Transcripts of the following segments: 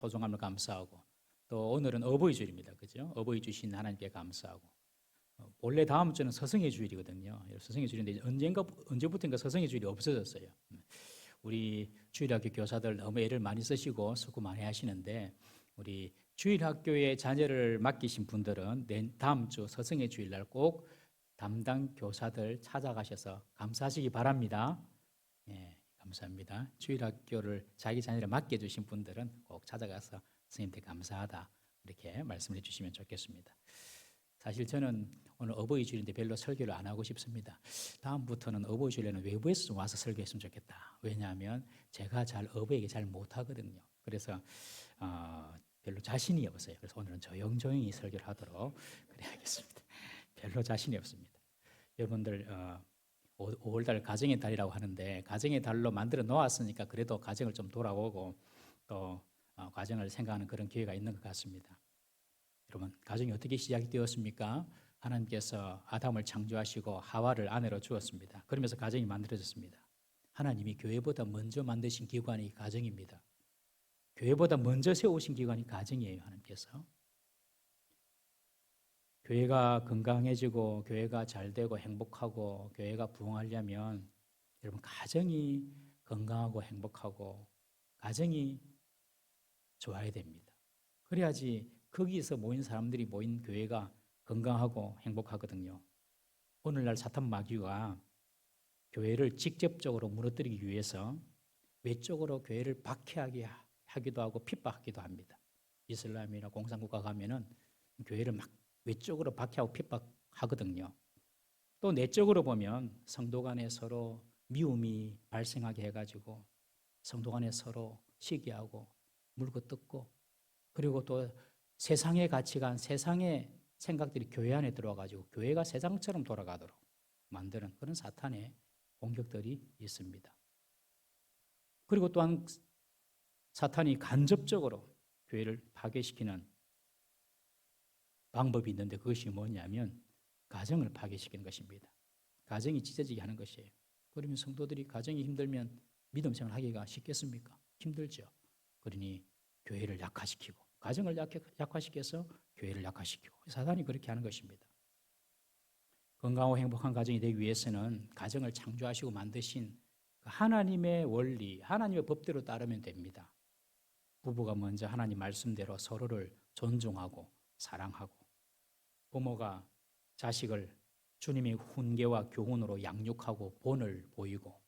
소중함을 감사하고, 또 오늘은 어버이 주일입니다. 그죠? 어버이 주신 하나님께 감사하고, 원래 다음 주는 서성의 주일이거든요. 서성의 주일인데 언제부터인가 서성의 주일이 없어졌어요. 우리 주일학교 교사들 너무 애를 많이 쓰시고 수고 많이 하시는데, 우리 주일학교에 자녀를 맡기신 분들은 다음 주 서성의 주일날 꼭 담당 교사들 찾아가셔서 감사하시기 바랍니다. 예, 감사합니다. 주일학교를 자기 자녀를 맡겨주신 분들은 꼭 찾아가서 선생님한테 감사하다 이렇게 말씀을 해주시면 좋겠습니다. 사실 저는 오늘 어버이 주일인데 별로 설교를 안 하고 싶습니다. 다음부터는 어버이 주일에는 외부에서 좀 와서 설교했으면 좋겠다. 왜냐하면 제가 어버이에게 잘 못하거든요. 그래서 별로 자신이 없어요. 그래서 오늘은 조용조용히 설교를 하도록 그래야겠습니다. 별로 자신이 없습니다. 여러분들 5월달 가정의 달이라고 하는데, 가정의 달로 만들어 놓았으니까 그래도 가정을 좀 돌아보고 또 가정을 생각하는 그런 기회가 있는 것 같습니다. 여러분, 가정이 어떻게 시작이 되었습니까? 하나님께서 아담을 창조하시고 하와를 아내로 주었습니다. 그러면서 가정이 만들어졌습니다. 하나님이 교회보다 먼저 만드신 기관이 가정입니다. 교회보다 먼저 세우신 기관이 가정이에요. 하나님께서. 교회가 건강해지고 교회가 잘되고 행복하고 교회가 부흥하려면 여러분, 가정이 건강하고 행복하고 가정이 좋아야 됩니다. 그래야지 거기서 모인 사람들이 모인 교회가 건강하고 행복하거든요. 오늘날 사탄 마귀가 교회를 직접적으로 무너뜨리기 위해서 외적으로 교회를 박해하게 하기도 하고 핍박하기도 합니다. 이슬람이나 공산국가 가면은 교회를 막 외적으로 박해하고 핍박하거든요. 또 내적으로 보면 성도 간에 서로 미움이 발생하게 해가지고 성도 간에 서로 시기하고 물고 뜯고, 그리고 또 세상의 가치관, 세상의 생각들이 교회 안에 들어와가지고 교회가 세상처럼 돌아가도록 만드는 그런 사탄의 공격들이 있습니다. 그리고 또한 사탄이 간접적으로 교회를 파괴시키는 방법이 있는데, 그것이 뭐냐면 가정을 파괴시키는 것입니다. 가정이 찢어지게 하는 것이에요. 그러면 성도들이 가정이 힘들면 믿음 생활 하기가 쉽겠습니까? 힘들죠. 그러니 교회를 약화시키고, 가정을 약화시켜서 교회를 약화시키고, 사탄이 그렇게 하는 것입니다. 건강하고 행복한 가정이 되기 위해서는 가정을 창조하시고 만드신 하나님의 원리, 하나님의 법대로 따르면 됩니다. 부부가 먼저 하나님 말씀대로 서로를 존중하고 사랑하고, 부모가 자식을 주님의 훈계와 교훈으로 양육하고 본을 보이고,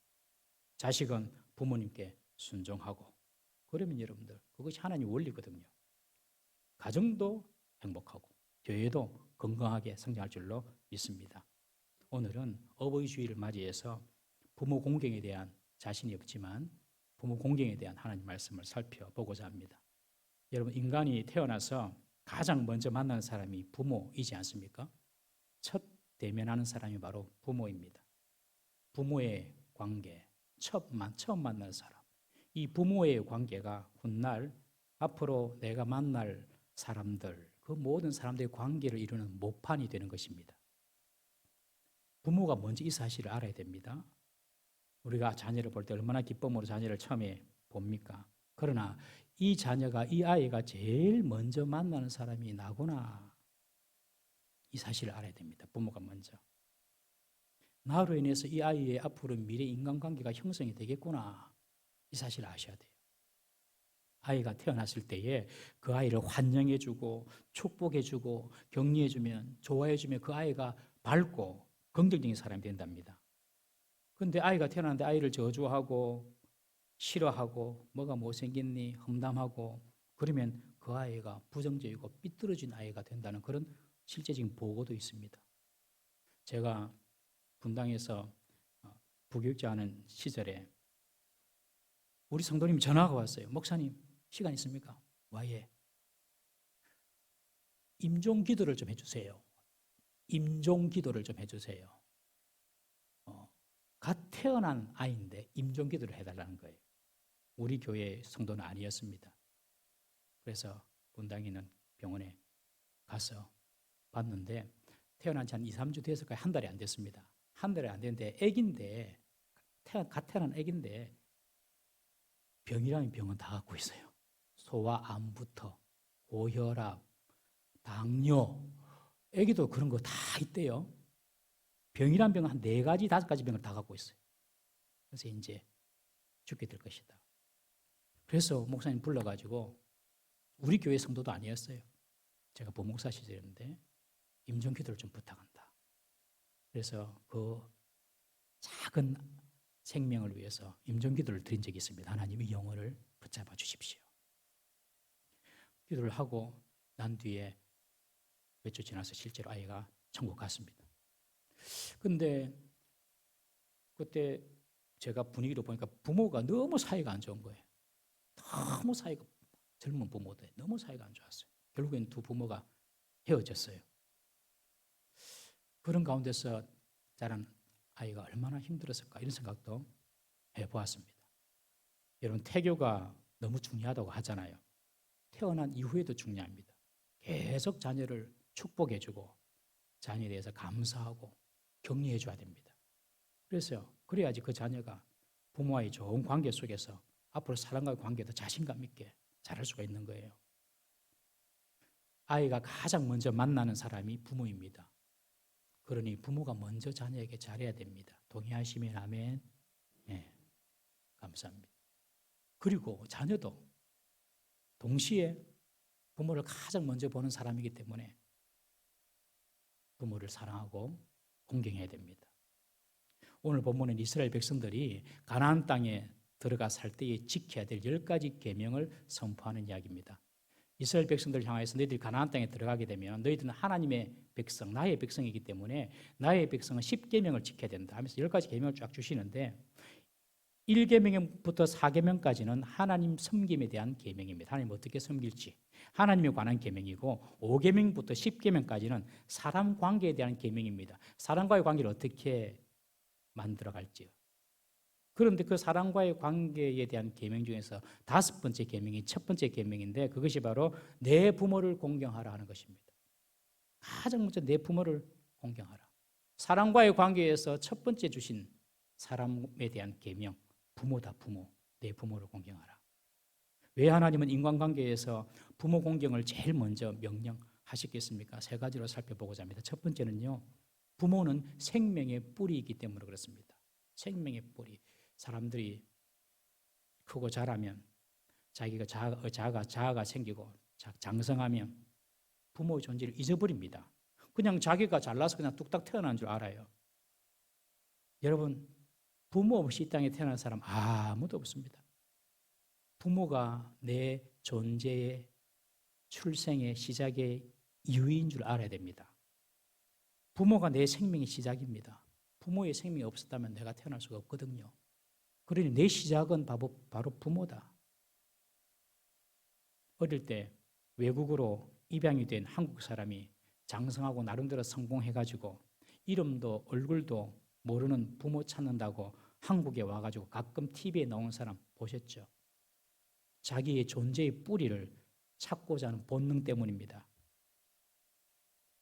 자식은 부모님께 순종하고, 그러면 여러분들 그것이 하나님의 원리거든요. 가정도 행복하고 교회도 건강하게 성장할 줄로 믿습니다. 오늘은 어버이 주일을 맞이해서 부모 공경에 대한 자신이 없지만 부모 공경에 대한 하나님 말씀을 살펴보고자 합니다. 여러분, 인간이 태어나서 가장 먼저 만나는 사람이 부모이지 않습니까? 첫 대면하는 사람이 바로 부모입니다. 부모의 관계, 처음 만난 사람. 이 부모의 관계가 훗날 앞으로 내가 만날 사람들, 그 모든 사람들의 관계를 이루는 모판이 되는 것입니다. 부모가 먼저 이 사실을 알아야 됩니다. 우리가 자녀를 볼 때 얼마나 기쁨으로 자녀를 처음에 봅니까? 그러나 이 아이가 제일 먼저 만나는 사람이 나구나, 이 사실을 알아야 됩니다. 부모가 먼저. 나로 인해서 이 아이의 앞으로 미래 인간관계가 형성이 되겠구나, 이 사실을 아셔야 돼요. 아이가 태어났을 때에 그 아이를 환영해주고 축복해주고 격려해주면, 좋아해주면 그 아이가 밝고 긍정적인 사람이 된답니다. 그런데 아이가 태어났는데 아이를 저주하고 싫어하고 뭐가 못생겼니 험담하고 그러면 그 아이가 부정적이고 삐뚤어진 아이가 된다는 그런 실제적인 보고도 있습니다. 제가 분당에서 부교육자 하는 시절에 우리 성도님이 전화가 왔어요. 목사님, 시간 있습니까? 예. 임종 기도를 좀 해주세요. 임종 기도를 좀 해주세요. 갓 태어난 아이인데 임종 기도를 해달라는 거예요. 우리 교회 성도는 아니었습니다. 그래서 분당에 있는 병원에 가서 봤는데 태어난 지 한 2, 3주 돼서 거의 한 달이 안 됐습니다. 한 달이 안 됐는데 애기인데, 갓 태어난 애기인데 병이라는 병은 다 갖고 있어요. 소아암부터 고혈압, 당뇨, 애기도 그런 거 다 있대요. 병이란 병은 한 4가지, 5가지 병을 다 갖고 있어요. 그래서 이제 죽게 될 것이다. 그래서 목사님 불러가지고 우리 교회 성도도 아니었어요. 제가 부목사 시절인데 임종기도를 좀 부탁한다. 그래서 그 작은 생명을 위해서 임종기도를 드린 적이 있습니다. 하나님 이 영혼을 붙잡아 주십시오. 기도를 하고 난 뒤에 몇 주 지나서 실제로 아이가 천국 갔습니다. 근데 그때 제가 분위기로 보니까 부모가 너무 사이가 안 좋은 거예요. 너무 사이가, 젊은 부모들 너무 사이가 안 좋았어요. 결국엔 두 부모가 헤어졌어요. 그런 가운데서 자란 아이가 얼마나 힘들었을까 이런 생각도 해보았습니다. 여러분 태교가 너무 중요하다고 하잖아요. 태어난 이후에도 중요합니다. 계속 자녀를 축복해주고 자녀에 대해서 감사하고 격려해줘야 됩니다. 그래야지 그 자녀가 부모와의 좋은 관계 속에서 앞으로 사람과의 관계도 자신감 있게 잘할 수가 있는 거예요. 아이가 가장 먼저 만나는 사람이 부모입니다. 그러니 부모가 먼저 자녀에게 잘해야 됩니다. 동의하시면 아멘. 네, 감사합니다. 그리고 자녀도 동시에 부모를 가장 먼저 보는 사람이기 때문에 부모를 사랑하고 공경해야 됩니다. 오늘 본문은 이스라엘 백성들이 가나안 땅에 들어가 살 때에 지켜야 될 10가지 계명을 선포하는 이야기입니다. 이스라엘 백성들을 향해서 너희들이 가나안 땅에 들어가게 되면 너희들은 하나님의 백성, 나의 백성이기 때문에 나의 백성은 10계명을 지켜야 된다 하면서 10가지 계명을 쫙 주시는데 1계명부터 4계명까지는 하나님 섬김에 대한 계명입니다. 하나님 어떻게 섬길지 하나님에 관한 계명이고 5계명부터 10계명까지는 사람 관계에 대한 계명입니다. 사람과의 관계를 어떻게 만들어갈지요. 그런데 그 사람과의 관계에 대한 계명 중에서 5번째 계명이 첫 번째 계명인데 그것이 바로 내 부모를 공경하라 하는 것입니다. 가장 먼저 내 부모를 공경하라. 사람과의 관계에서 첫 번째 주신 사람에 대한 계명, 부모다 부모, 내 부모를 공경하라. 왜 하나님은 인간관계에서 부모 공경을 제일 먼저 명령하셨겠습니까? 3가지로 살펴보고자 합니다. 첫 번째는요, 부모는 생명의 뿌리이기 때문에 그렇습니다. 생명의 뿌리. 사람들이 크고 자라면 자기가 자아가 생기고 장성하면 부모의 존재를 잊어버립니다. 그냥 자기가 잘나서 그냥 뚝딱 태어난 줄 알아요. 여러분, 부모 없이 이 땅에 태어난 사람 아무도 없습니다. 부모가 내 존재의 출생의 시작의 이유인 줄 알아야 됩니다. 부모가 내 생명의 시작입니다. 부모의 생명이 없었다면 내가 태어날 수가 없거든요. 그러니 내 시작은 바로 부모다. 어릴 때 외국으로 입양이 된 한국 사람이 장성하고 나름대로 성공해가지고 이름도 얼굴도 모르는 부모 찾는다고 한국에 와가지고 가끔 TV에 나오는 사람 보셨죠? 자기의 존재의 뿌리를 찾고자 하는 본능 때문입니다.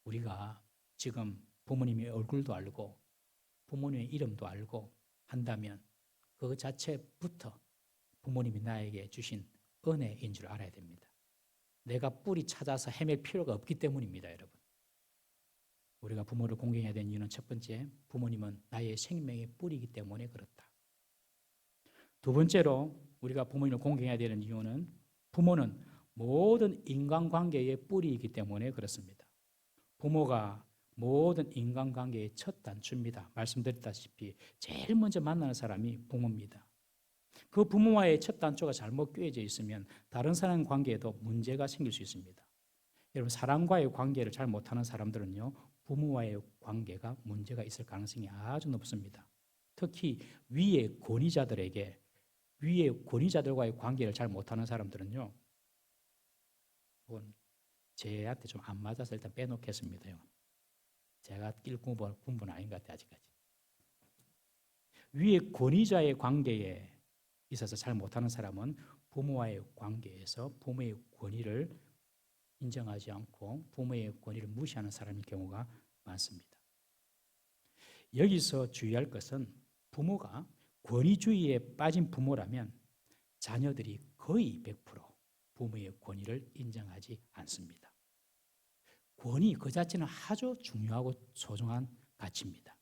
우리가 지금 부모님의 얼굴도 알고 부모님의 이름도 알고 한다면 그 자체부터 부모님이 나에게 주신 은혜인 줄 알아야 됩니다. 내가 뿌리 찾아서 헤맬 필요가 없기 때문입니다, 여러분. 우리가 부모를 공경해야 되는 이유는 첫 번째, 부모님은 나의 생명의 뿌리이기 때문에 그렇다. 두 번째로 우리가 부모님을 공경해야 되는 이유는 부모는 모든 인간관계의 뿌리이기 때문에 그렇습니다. 부모가 모든 인간관계의 첫 단추입니다. 말씀드렸다시피 제일 먼저 만나는 사람이 부모입니다. 그 부모와의 첫 단추가 잘못 꿰어져 있으면 다른 사람 관계에도 문제가 생길 수 있습니다. 여러분, 사람과의 관계를 잘 못하는 사람들은요, 부모와의 관계가 문제가 있을 가능성이 아주 높습니다. 특히 위의 권위자들과의 관계를 잘 못하는 사람들은요, 제한테 좀 안 맞아서 일단 빼놓겠습니다. 제가 낄 군분 아닌 것 같아요, 아직까지. 위의 권위자의 관계에 있어서 잘 못하는 사람은 부모와의 관계에서 부모의 권위를 인정하지 않고 부모의 권위를 무시하는 사람일 경우가 많습니다. 여기서 주의할 것은 부모가 권위주의에 빠진 부모라면 자녀들이 거의 100% 부모의 권위를 인정하지 않습니다. 권위 그 자체는 아주 중요하고 소중한 가치입니다.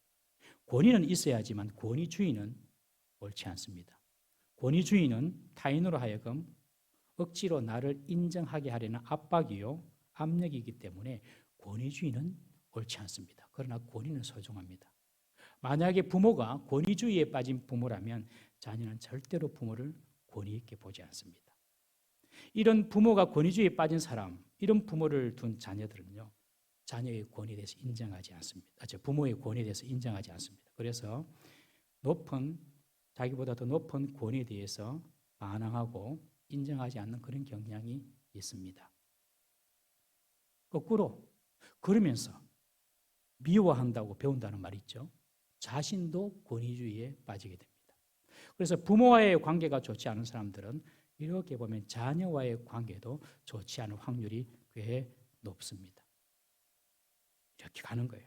권위는 있어야지만 권위주의는 옳지 않습니다. 권위주의는 타인으로 하여금 억지로 나를 인정하게 하려는 압박이요, 압력이기 때문에 권위주의는 옳지 않습니다. 그러나 권위는 소중합니다. 만약에 부모가 권위주의에 빠진 부모라면 자녀는 절대로 부모를 권위 있게 보지 않습니다. 이런 부모가 권위주의에 빠진 사람, 이런 부모를 둔 자녀들은요, 자녀의 권위에 대해서 인정하지 않습니다. 부모의 권위에 대해서 인정하지 않습니다. 그래서 자기보다 더 높은 권위에 대해서 반항하고 인정하지 않는 그런 경향이 있습니다. 거꾸로 그러면서 미워한다고 배운다는 말이 있죠. 자신도 권위주의에 빠지게 됩니다. 그래서 부모와의 관계가 좋지 않은 사람들은 이렇게 보면 자녀와의 관계도 좋지 않은 확률이 꽤 높습니다. 이렇게 가는 거예요.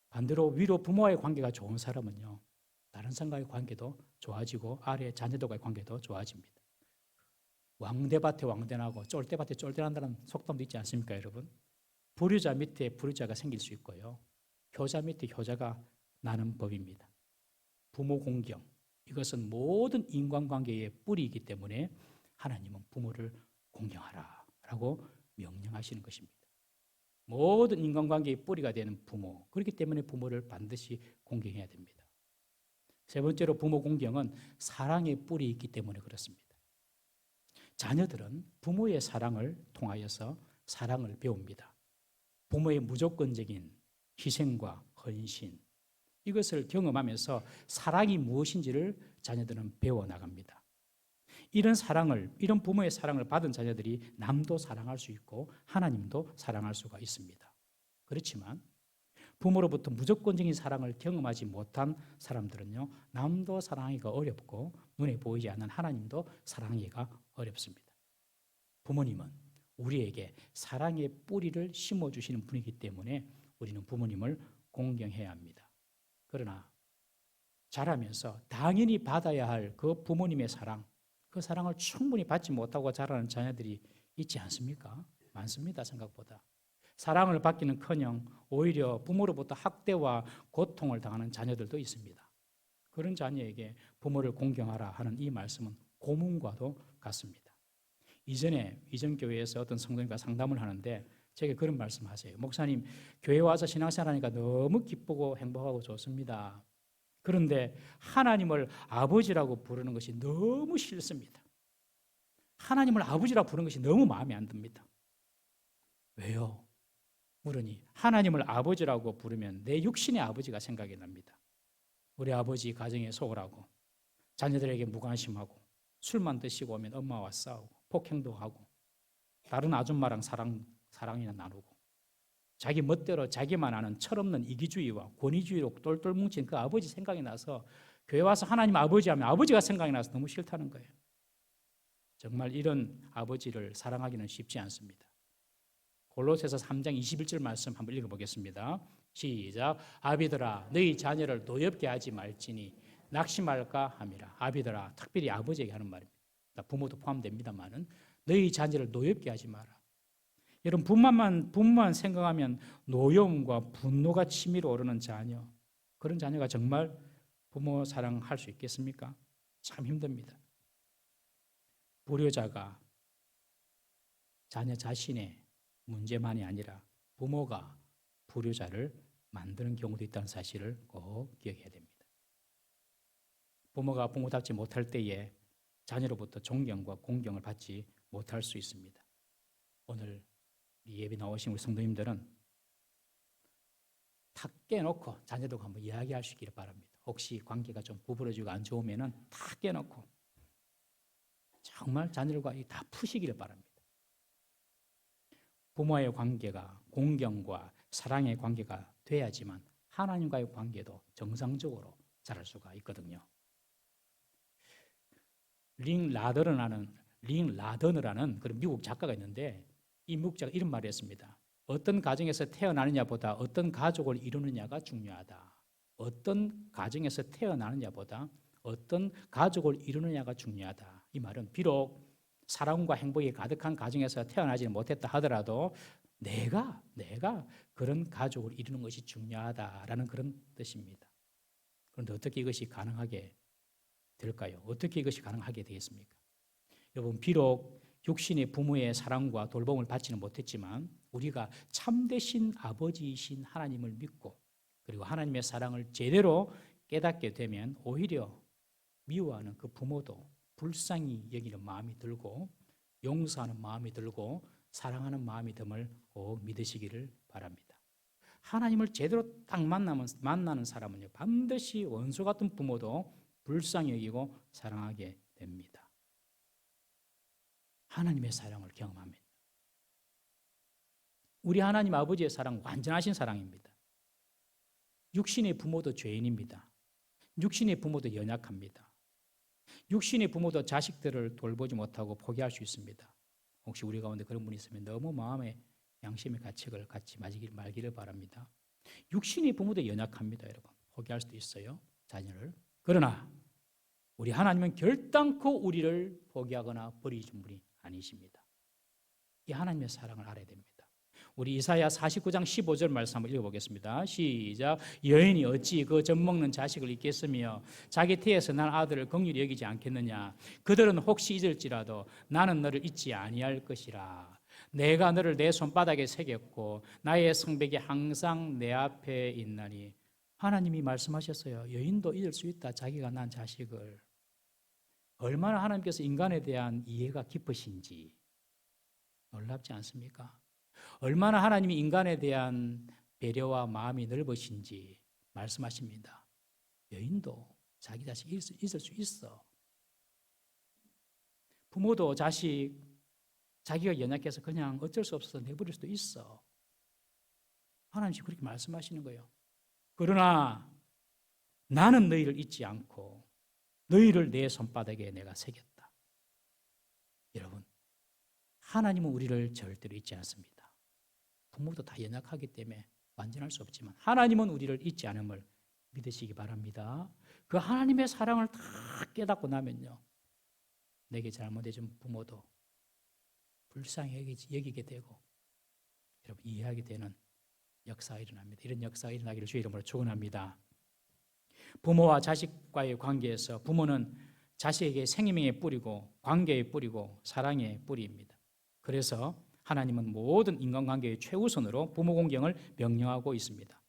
반대로 위로 부모와의 관계가 좋은 사람은요, 다른 사람과의 관계도 좋아지고 아래 자녀들과의 관계도 좋아집니다. 왕대밭에 왕대나고 쫄대밭에 쫄대난다는 속담도 있지 않습니까, 여러분? 불효자 밑에 불효자가 생길 수 있고요, 효자 밑에 효자가 나는 법입니다. 부모 공경, 이것은 모든 인간관계의 뿌리이기 때문에 하나님은 부모를 공경하라라고 명령하시는 것입니다. 모든 인간관계의 뿌리가 되는 부모, 그렇기 때문에 부모를 반드시 공경해야 됩니다. 세 번째로 부모 공경은 사랑의 뿌리 있기 때문에 그렇습니다. 자녀들은 부모의 사랑을 통하여서 사랑을 배웁니다. 부모의 무조건적인 희생과 헌신, 이것을 경험하면서 사랑이 무엇인지를 자녀들은 배워나갑니다. 이런 부모의 사랑을 받은 자녀들이 남도 사랑할 수 있고 하나님도 사랑할 수가 있습니다. 그렇지만 부모로부터 무조건적인 사랑을 경험하지 못한 사람들은요, 남도 사랑하기가 어렵고 눈에 보이지 않는 하나님도 사랑하기가 어렵습니다. 부모님은 우리에게 사랑의 뿌리를 심어주시는 분이기 때문에 우리는 부모님을 공경해야 합니다. 그러나 자라면서 당연히 받아야 할 그 부모님의 사랑, 그 사랑을 충분히 받지 못하고 자라는 자녀들이 있지 않습니까? 많습니다, 생각보다. 사랑을 받기는커녕 오히려 부모로부터 학대와 고통을 당하는 자녀들도 있습니다. 그런 자녀에게 부모를 공경하라 하는 이 말씀은 고문과도 같습니다. 이전 교회에서 어떤 성도님과 상담을 하는데 제게 그런 말씀하세요. 목사님, 교회 와서 신앙생활하니까 너무 기쁘고 행복하고 좋습니다. 그런데 하나님을 아버지라고 부르는 것이 너무 싫습니다. 하나님을 아버지라고 부르는 것이 너무 마음에 안 듭니다. 왜요? 물으니 하나님을 아버지라고 부르면 내 육신의 아버지가 생각이 납니다. 우리 아버지 가정에 소홀하고 자녀들에게 무관심하고 술만 드시고 오면 엄마와 싸우고 폭행도 하고 다른 아줌마랑 사랑이나 나누고 자기 멋대로 자기만 아는 철없는 이기주의와 권위주의로 똘똘 뭉친 그 아버지 생각이 나서 교회 와서 하나님 아버지 하면 아버지가 생각이 나서 너무 싫다는 거예요. 정말 이런 아버지를 사랑하기는 쉽지 않습니다. 골로새서 3장 21절 말씀 한번 읽어보겠습니다. 시작. 아비들아 너희 자녀를 노엽게 하지 말지니 낙심할까 함이라. 아비들아, 특별히 아버지에게 하는 말입니다. 부모도 포함됩니다만은 너희 자녀를 노엽게 하지 마라. 여러분, 분만 생각하면 노여움과 분노가 치밀어 오르는 자녀, 그런 자녀가 정말 부모 사랑할 수 있겠습니까? 참 힘듭니다. 불효자가 자녀 자신의 문제만이 아니라 부모가 불효자를 만드는 경우도 있다는 사실을 꼭 기억해야 됩니다. 부모가 부모답지 못할 때에 자녀로부터 존경과 공경을 받지 못할 수 있습니다. 오늘 이 예배 나오신 우리 성도님들은 탁 깨놓고 자녀들과 한번 이야기할 수 있기를 바랍니다. 혹시 관계가 좀 구부러지고 안 좋으면 탁 깨놓고 정말 자녀들과 다 푸시기를 바랍니다. 부모와의 관계가 공경과 사랑의 관계가 돼야지만 하나님과의 관계도 정상적으로 자랄 수가 있거든요. 링 라더너라는 그런 미국 작가가 있는데 이 미국 작가 이런 말을 했습니다. 어떤 가정에서 태어나느냐보다 어떤 가족을 이루느냐가 중요하다. 어떤 가정에서 태어나느냐보다 어떤 가족을 이루느냐가 중요하다. 이 말은 비록 사랑과 행복이 가득한 가정에서 태어나지 못했다 하더라도 내가 그런 가족을 이루는 것이 중요하다라는 그런 뜻입니다. 그런데 어떻게 이것이 가능하게 될까요? 어떻게 이것이 가능하게 되겠습니까? 여러분, 비록 육신의 부모의 사랑과 돌봄을 받지는 못했지만 우리가 참되신 아버지이신 하나님을 믿고 그리고 하나님의 사랑을 제대로 깨닫게 되면 오히려 미워하는 그 부모도 불쌍히 여기는 마음이 들고 용서하는 마음이 들고 사랑하는 마음이 됨을 꼭 믿으시기를 바랍니다. 하나님을 제대로 딱 만나는 사람은요, 반드시 원수 같은 부모도 불쌍히 여기고 사랑하게 됩니다. 하나님의 사랑을 경험합니다. 우리 하나님 아버지의 사랑 완전하신 사랑입니다. 육신의 부모도 죄인입니다. 육신의 부모도 연약합니다. 육신의 부모도 자식들을 돌보지 못하고 포기할 수 있습니다. 혹시 우리 가운데 그런 분이 있으면 너무 마음에 양심의 가책을 갖지 말기를 바랍니다. 육신의 부모도 연약합니다, 여러분. 포기할 수도 있어요, 자녀를. 그러나 우리 하나님은 결단코 우리를 포기하거나 버리신 분이 아니십니다. 이 하나님의 사랑을 알아야 됩니다. 우리 이사야 49장 15절 말씀 한번 읽어보겠습니다. 시작. 여인이 어찌 그 젖먹는 자식을 잊겠으며 자기 태에서 난 아들을 긍휼히 여기지 않겠느냐. 그들은 혹시 잊을지라도 나는 너를 잊지 아니할 것이라. 내가 너를 내 손바닥에 새겼고 나의 성벽이 항상 내 앞에 있나니. 하나님이 말씀하셨어요. 여인도 잊을 수 있다, 자기가 난 자식을. 얼마나 하나님께서 인간에 대한 이해가 깊으신지 놀랍지 않습니까? 얼마나 하나님이 인간에 대한 배려와 마음이 넓으신지 말씀하십니다. 여인도 자기 자식 있을 수 있어. 부모도 자기가 연약해서 그냥 어쩔 수 없어서 내버릴 수도 있어. 하나님이 그렇게 말씀하시는 거예요. 그러나 나는 너희를 잊지 않고 너희를 내 손바닥에 내가 새겼다. 여러분, 하나님은 우리를 절대로 잊지 않습니다. 부모도 다 연약하기 때문에 완전할 수 없지만 하나님은 우리를 잊지 않음을 믿으시기 바랍니다. 그 하나님의 사랑을 다 깨닫고 나면요, 내게 잘못해준 부모도 불쌍히 여기게 되고 여러분 이해하게 되는 역사가 일어납니다. 이런 역사가 일어나기를 주의 이름으로 축원합니다. 부모와 자식과의 관계에서 부모는 자식에게 생명의 뿌리고 관계의 뿌리고 사랑의 뿌리입니다. 그래서 하나님은 모든 인간관계의 최우선으로 부모 공경을 명령하고 있습니다.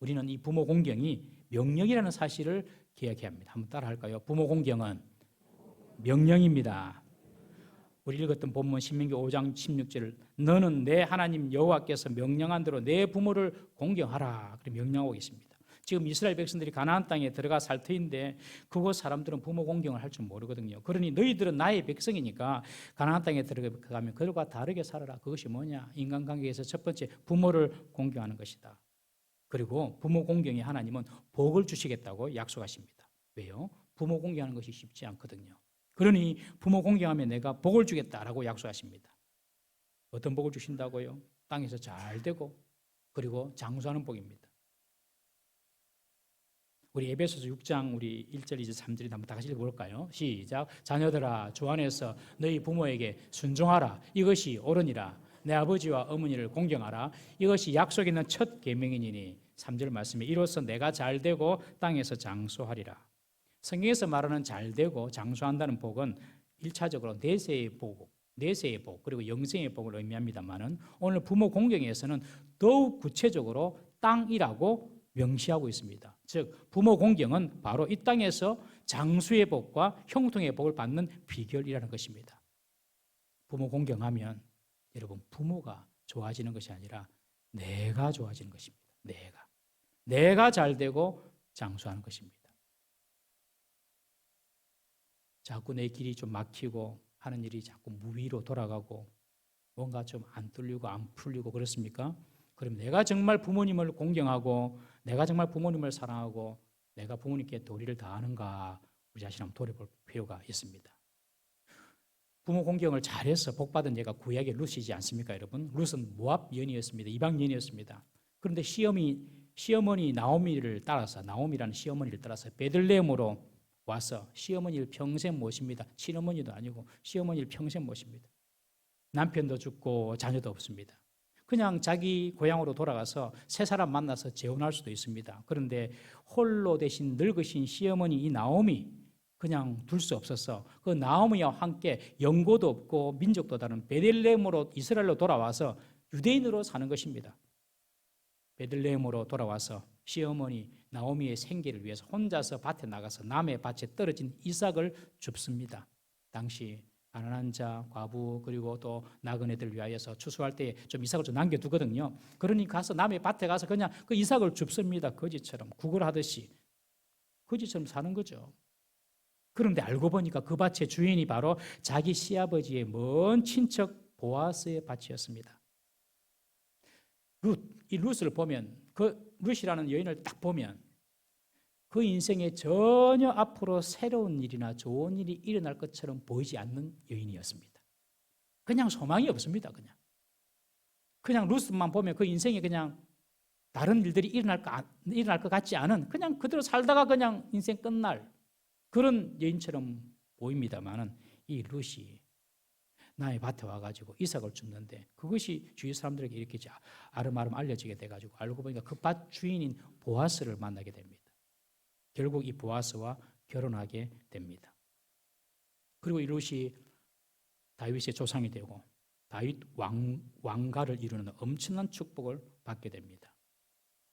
우리는 이 부모 공경이 명령이라는 사실을 기억해야 합니다. 한번 따라할까요? 부모 공경은 명령입니다. 우리 읽었던 본문 신명기 5장 16절, 너는 내 하나님 여호와께서 명령한 대로 내 부모를 공경하라. 그렇게 명령하고 있습니다. 지금 이스라엘 백성들이 가나안 땅에 들어가 살 터인데 그곳 사람들은 부모 공경을 할 줄 모르거든요. 그러니 너희들은 나의 백성이니까 가나안 땅에 들어가면 그들과 다르게 살아라. 그것이 뭐냐? 인간관계에서 첫 번째 부모를 공경하는 것이다. 그리고 부모 공경에 하나님은 복을 주시겠다고 약속하십니다. 왜요? 부모 공경하는 것이 쉽지 않거든요. 그러니 부모 공경하면 내가 복을 주겠다라고 약속하십니다. 어떤 복을 주신다고요? 땅에서 잘 되고 그리고 장수하는 복입니다. 우리 에베소서 6장 우리 1절, 2절, 3절이 한번 다 같이 읽어볼까요? 시작. 자녀들아 주 안에서 너희 부모에게 순종하라. 이것이 옳으니라. 내 아버지와 어머니를 공경하라. 이것이 약속 있는 첫 계명이니 3절 말씀에 이로써 내가 잘되고 땅에서 장수하리라. 성경에서 말하는 잘되고 장수한다는 복은 1차적으로 내세의 복 그리고 영생의 복을 의미합니다만은 오늘 부모 공경에서는 더욱 구체적으로 땅이라고 명시하고 있습니다. 즉 부모 공경은 바로 이 땅에서 장수의 복과 형통의 복을 받는 비결이라는 것입니다. 부모 공경하면 여러분 부모가 좋아지는 것이 아니라 내가 좋아지는 것입니다. 내가 잘되고 장수하는 것입니다. 자꾸 내 길이 좀 막히고 하는 일이 자꾸 무위로 돌아가고 뭔가 좀 안 뚫리고 안 풀리고 그렇습니까? 그럼 내가 정말 부모님을 공경하고 내가 정말 부모님을 사랑하고 내가 부모님께 도리를 다하는가 우리 자신 한번 돌아볼 필요가 있습니다. 부모 공경을 잘해서 복받은 예가 구약의 룻이지 않습니까, 여러분? 룻은 모압 여인이었습니다. 이방 여인이었습니다. 그런데 시어머니 나오미라는 시어머니를 따라서 베들레헴으로 와서 시어머니를 평생 모십니다. 친어머니도 아니고 시어머니를 평생 모십니다. 남편도 죽고 자녀도 없습니다. 그냥 자기 고향으로 돌아가서 새 사람 만나서 재혼할 수도 있습니다. 그런데 홀로 대신 늙으신 시어머니 이 나오미 그냥 둘 수 없어서 그 나오미와 함께 영고도 없고 민족도 다른 베들레헴으로 이스라엘로 돌아와서 유대인으로 사는 것입니다. 베들레헴으로 돌아와서 시어머니 나오미의 생계를 위해서 혼자서 밭에 나가서 남의 밭에 떨어진 이삭을 줍습니다. 당시 가난한 자, 과부 그리고 또 나그네들 위하여서 추수할 때 좀 이삭을 좀 남겨두거든요. 그러니 가서 남의 밭에 가서 그냥 그 이삭을 줍습니다. 거지처럼 구걸하듯이 거지처럼 사는 거죠. 그런데 알고 보니까 그 밭의 주인이 바로 자기 시아버지의 먼 친척 보아스의 밭이었습니다. 이 룻을 보면 그 룻이라는 여인을 딱 보면 그 인생에 전혀 앞으로 새로운 일이나 좋은 일이 일어날 것처럼 보이지 않는 여인이었습니다. 그냥 소망이 없습니다. 그냥 룻만 보면 그 인생에 그냥 다른 일들이 일어날 것 같지 않은 그냥 그대로 살다가 그냥 인생 끝날 그런 여인처럼 보입니다만은 이 룻이 나의 밭에 와가지고 이삭을 줍는데 그것이 주위 사람들에게 이렇게 아름아름 알려지게 돼가지고 알고 보니까 그 밭 주인인 보아스를 만나게 됩니다. 결국 이 보아스와 결혼하게 됩니다. 그리고 이 룻이 다윗의 조상이 되고 다윗 왕가를 이루는 엄청난 축복을 받게 됩니다.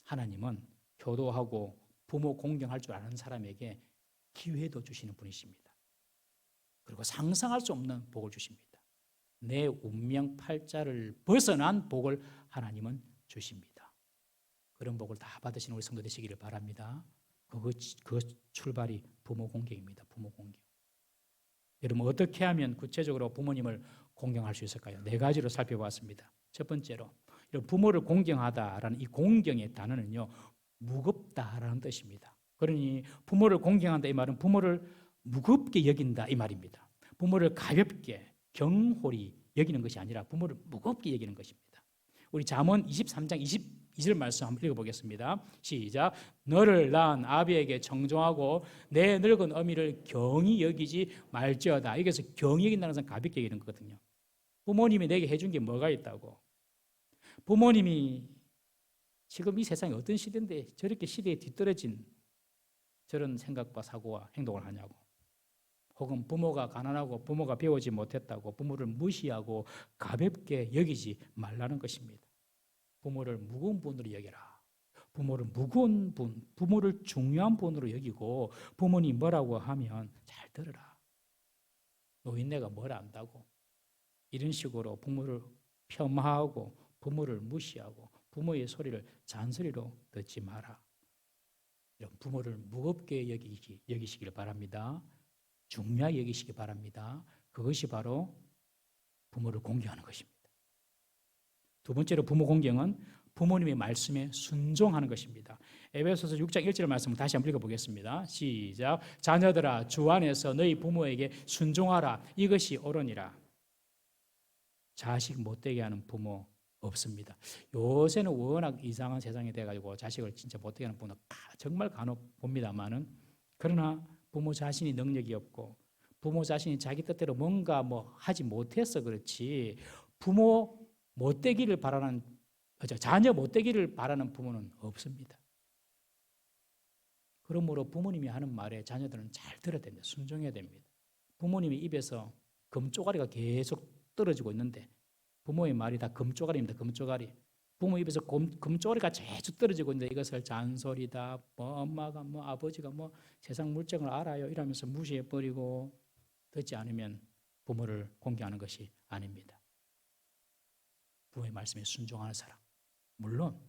하나님은 효도하고 부모 공경할 줄 아는 사람에게 기회도 주시는 분이십니다. 그리고 상상할 수 없는 복을 주십니다. 내 운명 팔자를 벗어난 복을 하나님은 주십니다. 그런 복을 다 받으시는 우리 성도 되시기를 바랍니다. 그 출발이 부모 공경입니다. 부모 공경. 여러분 어떻게 하면 구체적으로 부모님을 공경할 수 있을까요? 4가지로 살펴봤습니다. 첫 번째로 부모를 공경하다라는 이 공경의 단어는요 무겁다라는 뜻입니다. 그러니 부모를 공경한다 이 말은 부모를 무겁게 여긴다 이 말입니다. 부모를 가볍게 경홀히 여기는 것이 아니라 부모를 무겁게 여기는 것입니다. 우리 잠언 23장 22절 말씀 한번 읽어보겠습니다. 시작. 너를 낳은 아비에게 정종하고 내 늙은 어미를 경히 여기지 말지어다. 여기서 경히 여긴다는 것은 가볍게 여기는 거거든요. 부모님이 내게 해준 게 뭐가 있다고. 부모님이 지금 이 세상이 어떤 시대인데 저렇게 시대에 뒤떨어진 저런 생각과 사고와 행동을 하냐고. 혹은 부모가 가난하고 부모가 배우지 못했다고 부모를 무시하고 가볍게 여기지 말라는 것입니다. 부모를 무거운 분으로 여겨라. 부모를 무거운 분, 부모를 중요한 분으로 여기고 부모님이 뭐라고 하면 잘 들으라. 노인네가 뭘 안다고. 이런 식으로 부모를 폄하하고 부모를 무시하고 부모의 소리를 잔소리로 듣지 마라. 이런 부모를 무겁게 여기시길 바랍니다. 중요하게 여기시기 바랍니다. 그것이 바로 부모를 공경하는 것입니다. 두 번째로 부모 공경은 부모님의 말씀에 순종하는 것입니다. 에베소서 6장 1절 말씀을 다시 한번 읽어보겠습니다. 시작. 자녀들아 주 안에서 너희 부모에게 순종하라. 이것이 옳으니라. 자식 못되게 하는 부모 없습니다. 요새는 워낙 이상한 세상이 돼가지고 자식을 진짜 못되게 하는 부모는 정말 간혹 봅니다만은 그러나 부모 자신이 능력이 없고 부모 자신이 자기 뜻대로 뭔가 하지 못해서 그렇지 부모 못되기를 바라는 자녀 못되기를 바라는 부모는 없습니다. 그러므로 부모님이 하는 말에 자녀들은 잘 들어야 됩니다. 순종해야 됩니다. 부모님의 입에서 금쪼가리가 계속 떨어지고 있는데 부모의 말이 다 금쪼가리입니다. 금쪼가리. 부모 입에서 금쪼가리가 계속 떨어지고 있는데 이것을 잔소리다. 엄마가 아버지가 세상 물정을 알아요. 이러면서 무시해버리고 듣지 않으면 부모를 공경하는 것이 아닙니다. 부모의 말씀에 순종하는 사람. 물론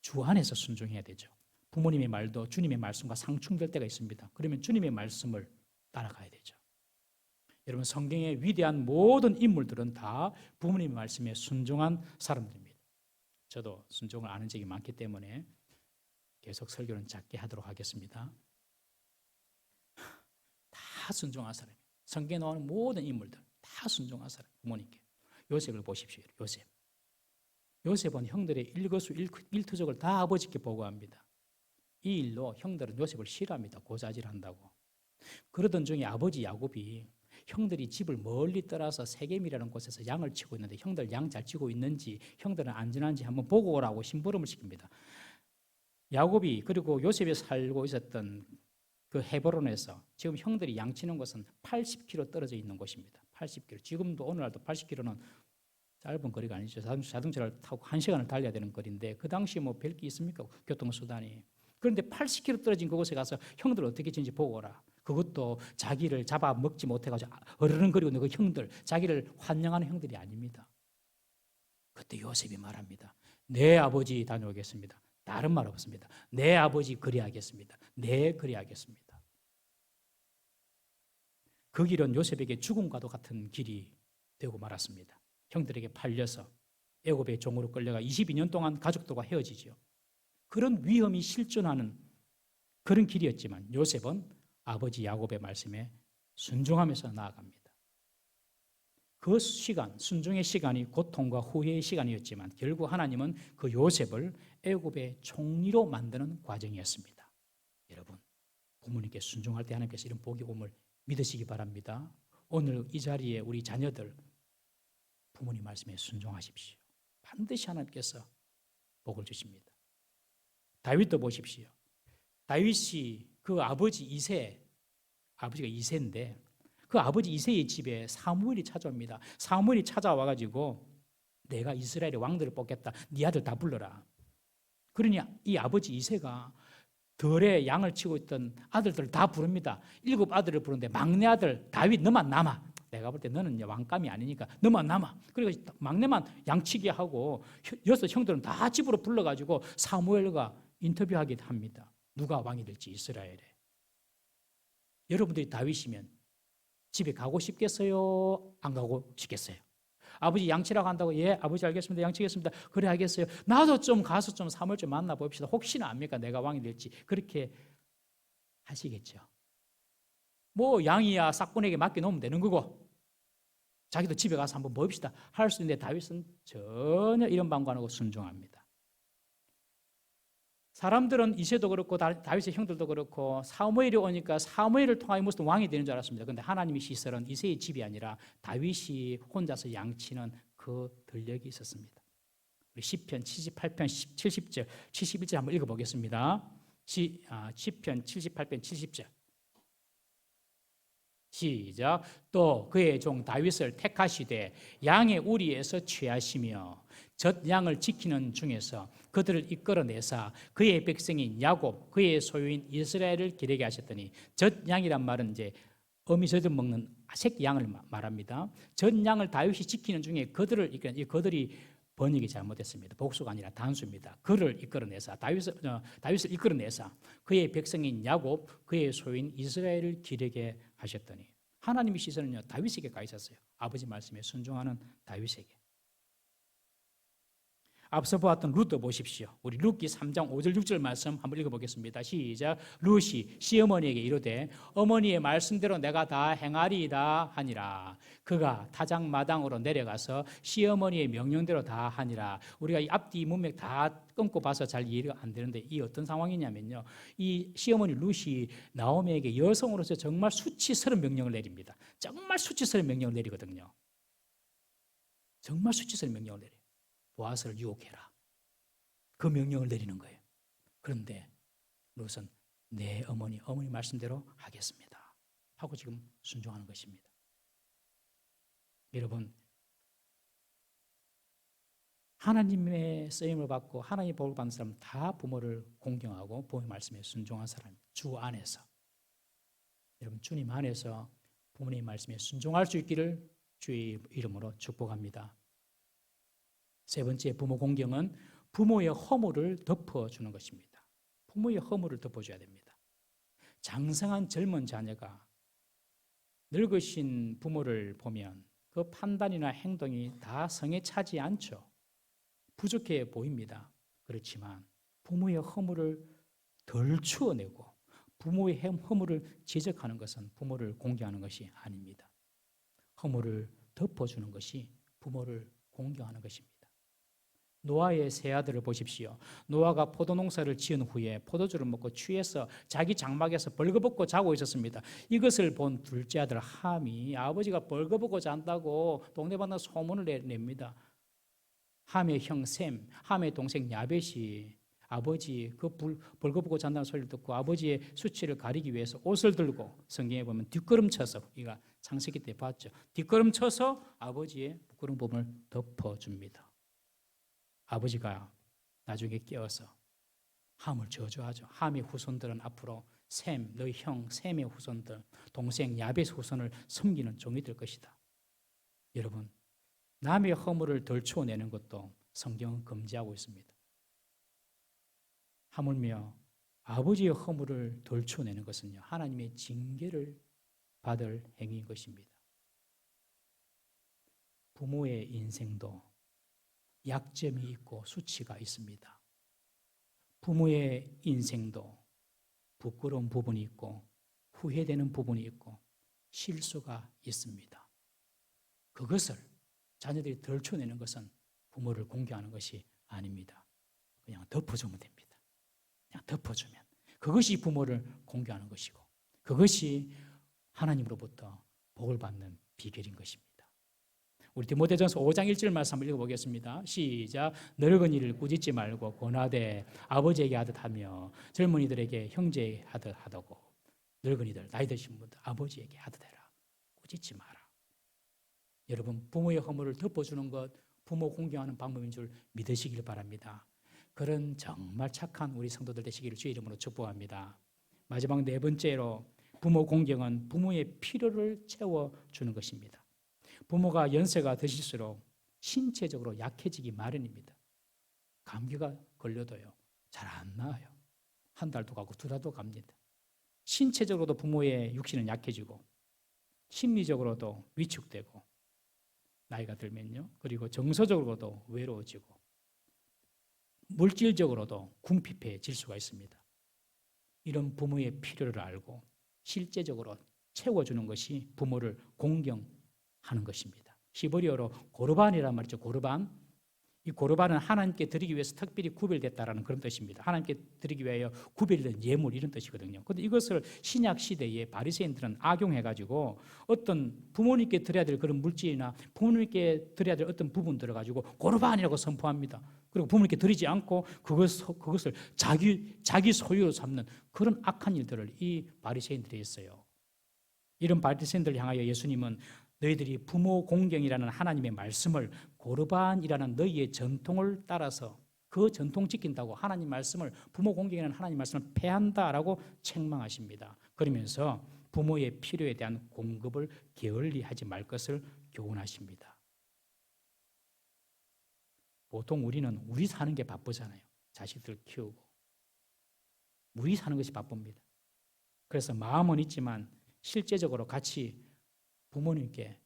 주 안에서 순종해야 되죠. 부모님의 말도 주님의 말씀과 상충될 때가 있습니다. 그러면 주님의 말씀을 따라가야 되죠. 여러분 성경의 위대한 모든 인물들은 다 부모님의 말씀에 순종한 사람들입니다. 저도 순종을 아는 적이 많기 때문에 계속 설교는 작게 하도록 하겠습니다. 다 순종한 사람이에요. 성경에 나오는 모든 인물들 다 순종한 사람 부모님께. 요셉을 보십시오. 요셉은 형들의 일거수일투족을 다 아버지께 보고합니다. 이 일로 형들은 요셉을 싫어합니다. 고자질한다고. 그러던 중에 아버지 야곱이 형들이 집을 멀리 떠나서 세겜이라는 곳에서 양을 치고 있는데 형들 양 잘 치고 있는지 형들은 안전한지 한번 보고 오라고 심부름을 시킵니다. 야곱이 그리고 요셉이 살고 있었던 그 헤브론에서 지금 형들이 양 치는 곳은 80km 떨어져 있는 곳입니다. 80km. 지금도 오늘날도 80km는 짧은 거리가 아니죠. 자동차를 타고 1시간을 달려야 되는 거리인데 그 당시에 뭐 별 게 있습니까? 교통수단이. 그런데 80km 떨어진 그곳에 가서 형들 어떻게 지는지 보고 오라. 그것도 자기를 잡아먹지 못해가지고 어르렁거리고 있는 그 형들, 자기를 환영하는 형들이 아닙니다. 그때 요셉이 말합니다. 내 아버지 다녀오겠습니다. 다른 말 없습니다. 내 아버지 그리하겠습니다. 네, 그리하겠습니다. 그 길은 요셉에게 죽음과도 같은 길이 되고 말았습니다. 형들에게 팔려서 애굽의 종으로 끌려가 22년 동안 가족들과 헤어지죠. 그런 위험이 실존하는 그런 길이었지만 요셉은 아버지 야곱의 말씀에 순종하면서 나아갑니다. 그 시간, 순종의 시간이 고통과 후회의 시간이었지만 결국 하나님은 그 요셉을 애굽의 총리로 만드는 과정이었습니다. 여러분, 부모님께 순종할 때 하나님께서 이런 복이 옴을 믿으시기 바랍니다. 오늘 이 자리에 우리 자녀들 부모님 말씀에 순종하십시오. 반드시 하나님께서 복을 주십니다. 다윗도 보십시오. 다윗이 그 아버지 이세, 아버지가 이세인데 그 아버지 이세의 집에 사무엘이 찾아옵니다. 사무엘이 찾아와가지고 내가 이스라엘의 왕들을 뽑겠다. 네 아들 다 불러라. 그러니 이 아버지 이세가 덜에 양을 치고 있던 아들들을 다 부릅니다. 7 아들을 부르는데 막내 아들 다윗 너만 남아. 내가 볼 때 너는 왕감이 아니니까 너만 남아. 그리고 막내만 양치기 하고 6 형들은 다 집으로 불러가지고 사무엘과 인터뷰하게 합니다. 누가 왕이 될지 이스라엘에. 여러분들이 다윗이면 집에 가고 싶겠어요? 안 가고 싶겠어요? 아버지 양치라고 한다고 예 아버지 알겠습니다. 양치겠습니다. 그래 알겠어요. 나도 좀 가서 좀 사무엘 좀 만나봅시다. 혹시나 압니까? 내가 왕이 될지. 그렇게 하시겠죠. 뭐 양이야 싹군에게 맡겨놓으면 되는 거고 자기도 집에 가서 한번 봅시다. 할 수 있는데 다윗은 전혀 이런 방구 안 하고 순종합니다. 사람들은 이세도 그렇고 다윗의 형들도 그렇고 사무엘이 오니까 사무엘을 통하여 무슨 왕이 되는 줄 알았습니다. 그런데 하나님의 시설은 이세의 집이 아니라 다윗이 혼자서 양치는 그 들녘이 있었습니다. 우리 시편 78편 70절 71절 한번 읽어보겠습니다. 시편 78편 70절 시작. 또 그의 종 다윗을 택하시되 양의 우리에서 취하시며 젖 양을 지키는 중에서 그들을 이끌어내사 그의 백성인 야곱 그의 소유인 이스라엘을 기르게 하셨더니 젖 양이란 말은 이제 어미 젖을 먹는 새끼 양을 말합니다. 젖 양을 다윗이 지키는 중에 그들을 이끌어 이 그들이 번역이 잘못됐습니다. 복수가 아니라 단수입니다. 그를 이끌어내사 다윗을 이끌어내사 그의 백성인 야곱 그의 소유인 이스라엘을 기르게 하셨더니 하나님의 시선은요 다윗에게 가 있었어요. 아버지 말씀에 순종하는 다윗에게. 앞서 보았던 룻도 보십시오. 우리 룻기 3장 5절 6절 말씀 한번 읽어보겠습니다. 시작. 룻이 시어머니에게 이르되 어머니의 말씀대로 내가 다 행하리이다 하니라. 그가 타작마당으로 내려가서 시어머니의 명령대로 다 하니라. 우리가 이 앞뒤 문맥 다 끊고 봐서 잘 이해가 안 되는데 이 어떤 상황이냐면요. 이 시어머니 룻이 나오미에게 여성으로서 정말 수치스러운 명령을 내립니다. 정말 수치스러운 명령을 내리거든요. 정말 수치스러운 명령을 내려요. 보아스를 유혹해라. 그 명령을 내리는 거예요. 그런데 룻은 내 어머니 말씀대로 하겠습니다 하고 지금 순종하는 것입니다. 여러분 하나님의 쓰임을 받고 하나님의 복을 받는 사람은 다 부모를 공경하고 부모의 말씀에 순종한 사람 주 안에서 여러분 주님 안에서 부모님의 말씀에 순종할 수 있기를 주의 이름으로 축복합니다. 세 번째 부모 공경은 부모의 허물을 덮어주는 것입니다. 부모의 허물을 덮어줘야 됩니다. 장성한 젊은 자녀가 늙으신 부모를 보면 그 판단이나 행동이 다 성에 차지 않죠. 부족해 보입니다. 그렇지만 부모의 허물을 덜 추어내고 부모의 허물을 지적하는 것은 부모를 공경하는 것이 아닙니다. 허물을 덮어주는 것이 부모를 공경하는 것입니다. 노아의 세 아들을 보십시오. 노아가 포도농사를 지은 후에 포도주를 먹고 취해서 자기 장막에서 벌거벗고 자고 있었습니다. 이것을 본 둘째 아들 함이 아버지가 벌거벗고 잔다고 동네방네 소문을 냅니다. 함의 형 셈, 함의 동생 야벳이 아버지 그 벌거벗고 잔다는 소리를 듣고 아버지의 수치를 가리기 위해서 옷을 들고 성경에 보면 뒷걸음쳐서, 우리가 창세기 때 봤죠. 뒷걸음쳐서 아버지의 부끄러운 부분을 덮어줍니다. 아버지가 나중에 깨어서 함을 저주하죠. 함의 후손들은 앞으로 셈, 너희 형 셈의 후손들, 동생 야벳의 후손을 섬기는 종이 될 것이다. 여러분, 남의 허물을 덜추어내는 것도 성경은 금지하고 있습니다. 하물며 아버지의 허물을 덜추어내는 것은요, 하나님의 징계를 받을 행위인 것입니다. 부모의 인생도 약점이 있고 수치가 있습니다. 부모의 인생도 부끄러운 부분이 있고 후회되는 부분이 있고 실수가 있습니다. 그것을 자녀들이 덜쳐내는 것은 부모를 공경하는 것이 아닙니다. 그냥 덮어주면 됩니다. 그냥 덮어주면 그것이 부모를 공경하는 것이고 그것이 하나님으로부터 복을 받는 비결인 것입니다. 우리 디모데전서 5장 1절 말씀 한번 읽어보겠습니다. 시작. 늙은이를 꾸짖지 말고 권하되 아버지에게 하듯 하며 젊은이들에게 형제 하듯 하더고 늙은이들 나이 드신 분들 아버지에게 하듯 해라. 꾸짖지 마라. 여러분, 부모의 허물을 덮어주는 것 부모 공경하는 방법인 줄 믿으시길 바랍니다. 그런 정말 착한 우리 성도들 되시기를 주의 이름으로 축복합니다. 마지막 네 번째로 부모 공경은 부모의 필요를 채워주는 것입니다. 부모가 연세가 드실수록 신체적으로 약해지기 마련입니다. 감기가 걸려도요, 잘 안 나아요. 한 달도 가고 두 달도 갑니다. 신체적으로도 부모의 육신은 약해지고 심리적으로도 위축되고 나이가 들면요, 그리고 정서적으로도 외로워지고 물질적으로도 궁핍해질 수가 있습니다. 이런 부모의 필요를 알고 실제적으로 채워주는 것이 부모를 공경하는 것입니다. 히브리어로 고르반이란 말이죠. 고르반. 이 고르반은 하나님께 드리기 위해서 특별히 구별됐다라는 그런 뜻입니다. 하나님께 드리기 위하여 구별된 예물 이런 뜻이거든요. 그런데 이것을 신약 시대에 바리새인들은 악용해가지고 어떤 부모님께 드려야 될 그런 물질이나 부모님께 드려야 될 어떤 부분들을 가지고 고르반이라고 선포합니다. 그리고 부모님께 드리지 않고 그것을 자기 소유로 삼는 그런 악한 일들을 이 바리새인들이 했어요. 이런 바리새인들을 향하여 예수님은 너희들이 부모 공경이라는 하나님의 말씀을 고르반이라는 너희의 전통을 따라서 그 전통 지킨다고 하나님 말씀을, 부모 공경이라는 하나님 말씀을 폐한다라고 책망하십니다. 그러면서 부모의 필요에 대한 공급을 게을리하지 말 것을 교훈하십니다. 보통 우리는 우리 사는 게 바쁘잖아요. 자식들 키우고 우리 사는 것이 바쁩니다. 그래서 마음은 있지만 실제적으로 같이 부모님께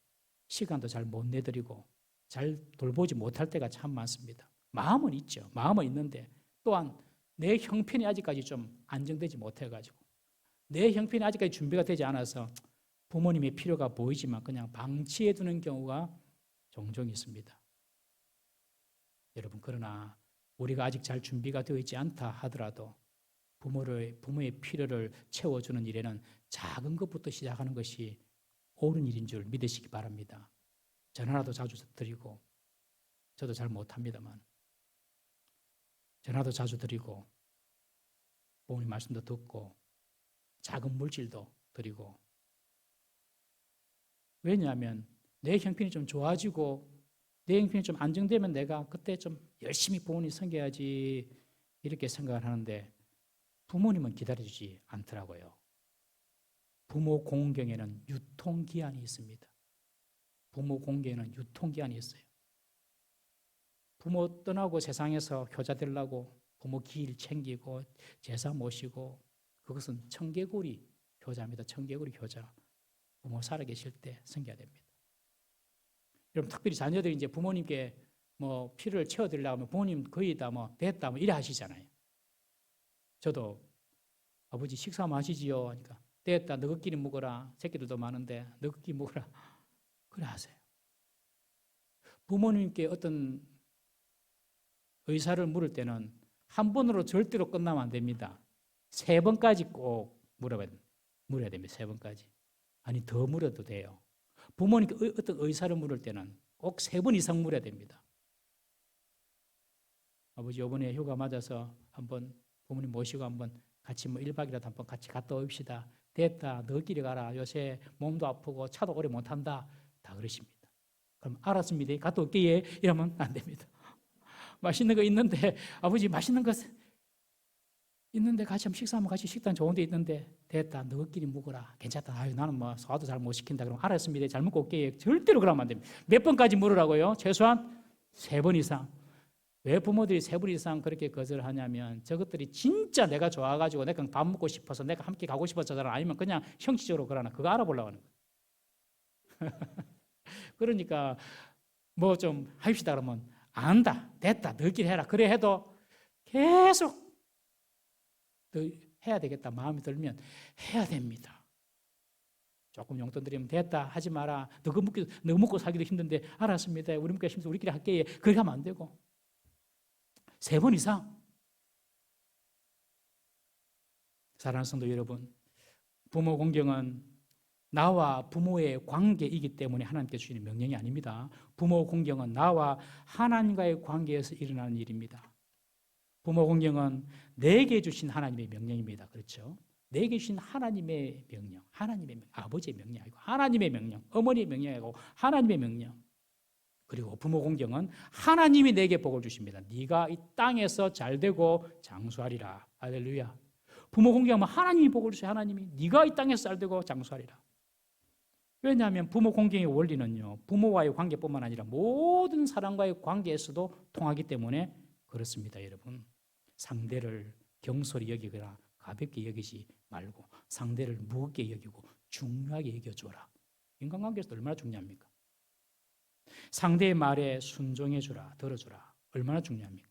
시간도 잘 못 내드리고 잘 돌보지 못할 때가 참 많습니다. 마음은 있죠. 마음은 있는데 또한 내 형편이 아직까지 좀 안정되지 못해가지고 내 형편이 아직까지 준비가 되지 않아서 부모님의 필요가 보이지만 그냥 방치해두는 경우가 종종 있습니다. 여러분, 그러나 우리가 아직 잘 준비가 되어 있지 않다 하더라도 부모의 필요를 채워주는 일에는 작은 것부터 시작하는 것이 옳은 일인 줄 믿으시기 바랍니다. 전화라도 자주 드리고, 저도 잘 못합니다만 전화도 자주 드리고 부모님 말씀도 듣고 작은 물질도 드리고, 왜냐하면 내 형편이 좀 좋아지고 내 형편이 좀 안정되면 내가 그때 좀 열심히 부모님 섬겨야지 이렇게 생각을 하는데 부모님은 기다려주지 않더라고요. 부모 공경에는 유통기한이 있습니다. 부모 공경에는 유통기한이 있어요. 부모 떠나고 세상에서 효자 되려고 부모 길 챙기고 제사 모시고 그것은 청개구리 효자입니다. 청개구리 효자. 부모 살아계실 때 섬겨야 됩니다. 여러분, 특별히 자녀들이 이제 부모님께 뭐 필요를 채워드리려고 하면 부모님 거의 다 뭐 됐다 뭐 이래 하시잖아요. 저도 아버지 식사 마시지요 하니까 됐다 너희끼리 먹어라. 새끼들도 많은데 너희끼리 먹어라. 그래 하세요. 부모님께 어떤 의사를 물을 때는 한 번으로 절대로 끝나면 안 됩니다. 3번까지 꼭 물어야 됩니다. 3번까지. 아니 더 물어도 돼요. 부모님께 어떤 의사를 물을 때는 꼭 3번 이상 물어야 됩니다. 아버지 이번에 휴가 맞아서 한번 부모님 모시고 한번 같이 1박이라도 한번 같이 갔다 옵시다. 됐다. 너끼리 가라. 요새 몸도 아프고 차도 오래 못 탄다. 다 그러십니다. 그럼 알았습니다. 갔다 올게. 이러면 안 됩니다. 맛있는 거 있는데 아버지 맛있는 거 있는데 같이 한번 식사하면 같이 식당 좋은 데 있는데 됐다. 너끼리 먹어라. 괜찮다. 아유, 나는 뭐 소화도 잘 못 시킨다. 그럼 알았습니다. 잘 먹고 올게. 절대로 그러면 안 됩니다. 몇 번까지 물으라고요? 최소한 3번 이상. 왜 부모들이 3번 이상 그렇게 거절하냐면 저것들이 진짜 내가 좋아가지고 내가 밥 먹고 싶어서 내가 함께 가고 싶어서잖아. 아니면 그냥 형식적으로 그러나 그거 알아보려고 하는 거예요. 그러니까 뭐 좀 합시다 그러면 안다. 됐다. 너끼리 해라. 그래 해도 계속 너 해야 되겠다 마음이 들면 해야 됩니다. 조금 용돈 드리면 됐다 하지 마라. 너 먹고 살기도 힘든데 알았습니다. 우리 먹기 힘들어 우리끼리 할게. 그렇게 하면 안 되고 3번 이상. 사랑하는 성도 여러분, 부모 공경은 나와 부모의 관계이기 때문에 하나님께 주시는 명령이 아닙니다. 부모 공경은 나와 하나님과의 관계에서 일어나는 일입니다. 부모 공경은 내게 주신 하나님의 명령입니다. 그렇죠? 내게 주신 하나님의 명령, 하나님의 명령, 아버지의 명령이 아니고 하나님의 명령, 어머니의 명령이 아니고 하나님의 명령. 그리고 부모 공경은 하나님이 내게 복을 주십니다. 네가 이 땅에서 잘되고 장수하리라. 할렐루야. 부모 공경하면 하나님이 복을 주세요. 하나님이 네가 이 땅에서 잘되고 장수하리라. 왜냐하면 부모 공경의 원리는요, 부모와의 관계뿐만 아니라 모든 사람과의 관계에서도 통하기 때문에 그렇습니다. 여러분, 상대를 경솔히 여기거나 가볍게 여기지 말고 상대를 무겁게 여기고 중요하게 여겨줘라. 인간관계에서 얼마나 중요합니까? 상대의 말에 순종해주라, 들어주라. 얼마나 중요합니까?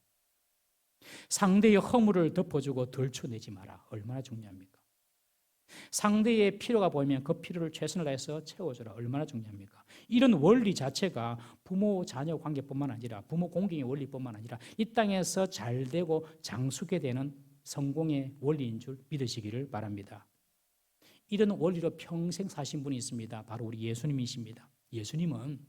상대의 허물을 덮어주고 덜쳐내지 마라. 얼마나 중요합니까? 상대의 필요가 보이면 그 필요를 최선을 다해서 채워주라. 얼마나 중요합니까? 이런 원리 자체가 부모 자녀 관계뿐만 아니라 부모 공경의 원리뿐만 아니라 이 땅에서 잘되고 장수게 되는 성공의 원리인 줄 믿으시기를 바랍니다. 이런 원리로 평생 사신 분이 있습니다. 바로 우리 예수님이십니다. 예수님은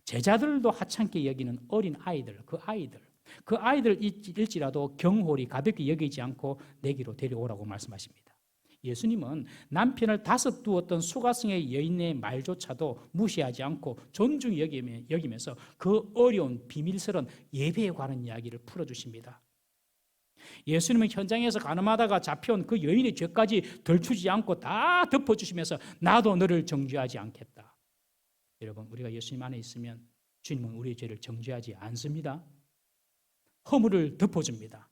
제자들도 하찮게 여기는 어린 아이들, 그 아이들일지라도 경홀히 가볍게 여기지 않고 내게로 데려오라고 말씀하십니다. 예수님은 남편을 5 두었던 수가성의 여인의 말조차도 무시하지 않고 존중히 여기면서 그 어려운 비밀스러운 예배에 관한 이야기를 풀어주십니다. 예수님은 현장에서 가늠하다가 잡혀온 그 여인의 죄까지 덜추지 않고 다 덮어주시면서 나도 너를 정죄하지 않겠다. 여러분, 우리가 예수님 안에 있으면 주님은 우리의 죄를 정죄하지 않습니다. 허물을 덮어줍니다.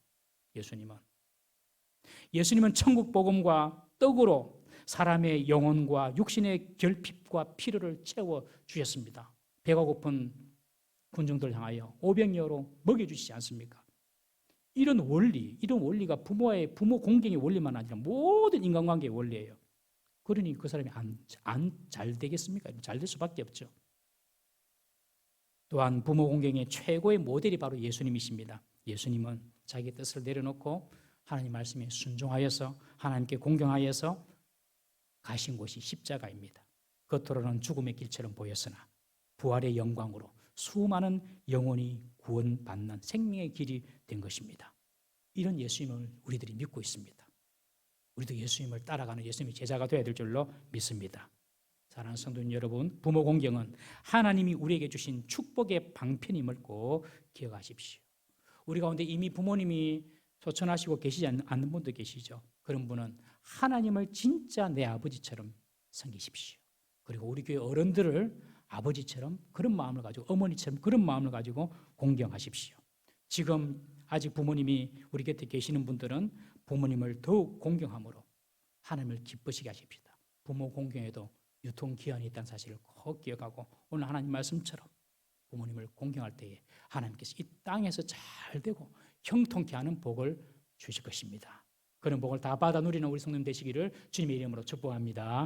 예수님은 천국 복음과 떡으로 사람의 영혼과 육신의 결핍과 필요를 채워주셨습니다. 배가 고픈 군중들 향하여 오병이어로 먹여주시지 않습니까? 이런 원리가 부모 공경의 원리만 아니라 모든 인간관계의 원리예요. 그러니 그 사람이 안 잘 되겠습니까? 잘 될 수밖에 없죠. 또한 부모 공경의 최고의 모델이 바로 예수님이십니다. 예수님은 자기 뜻을 내려놓고 하나님 말씀에 순종하여서 하나님께 공경하여서 가신 곳이 십자가입니다. 겉으로는 죽음의 길처럼 보였으나 부활의 영광으로 수많은 영혼이 구원받는 생명의 길이 된 것입니다. 이런 예수님을 우리들이 믿고 있습니다. 우리도 예수님을 따라가는 예수님의 제자가 되어야 될 줄로 믿습니다. 사랑하는 성도님 여러분, 부모 공경은 하나님이 우리에게 주신 축복의 방편임을 꼭 기억하십시오. 우리 가운데 이미 부모님이 소천하시고 계시지 않는 분도 계시죠. 그런 분은 하나님을 진짜 내 아버지처럼 섬기십시오. 그리고 우리 교회 어른들을 아버지처럼 그런 마음을 가지고 어머니처럼 그런 마음을 가지고 공경하십시오. 지금 아직 부모님이 우리 곁에 계시는 분들은 부모님을 더욱 공경함으로 하나님을 기쁘시게 하십시다. 부모 공경에도 유통기한이 있다는 사실을 꼭 기억하고 오늘 하나님 말씀처럼 부모님을 공경할 때에 하나님께서 이 땅에서 잘되고 형통케 하는 복을 주실 것입니다. 그런 복을 다 받아 누리는 우리 성도님 되시기를 주님의 이름으로 축복합니다.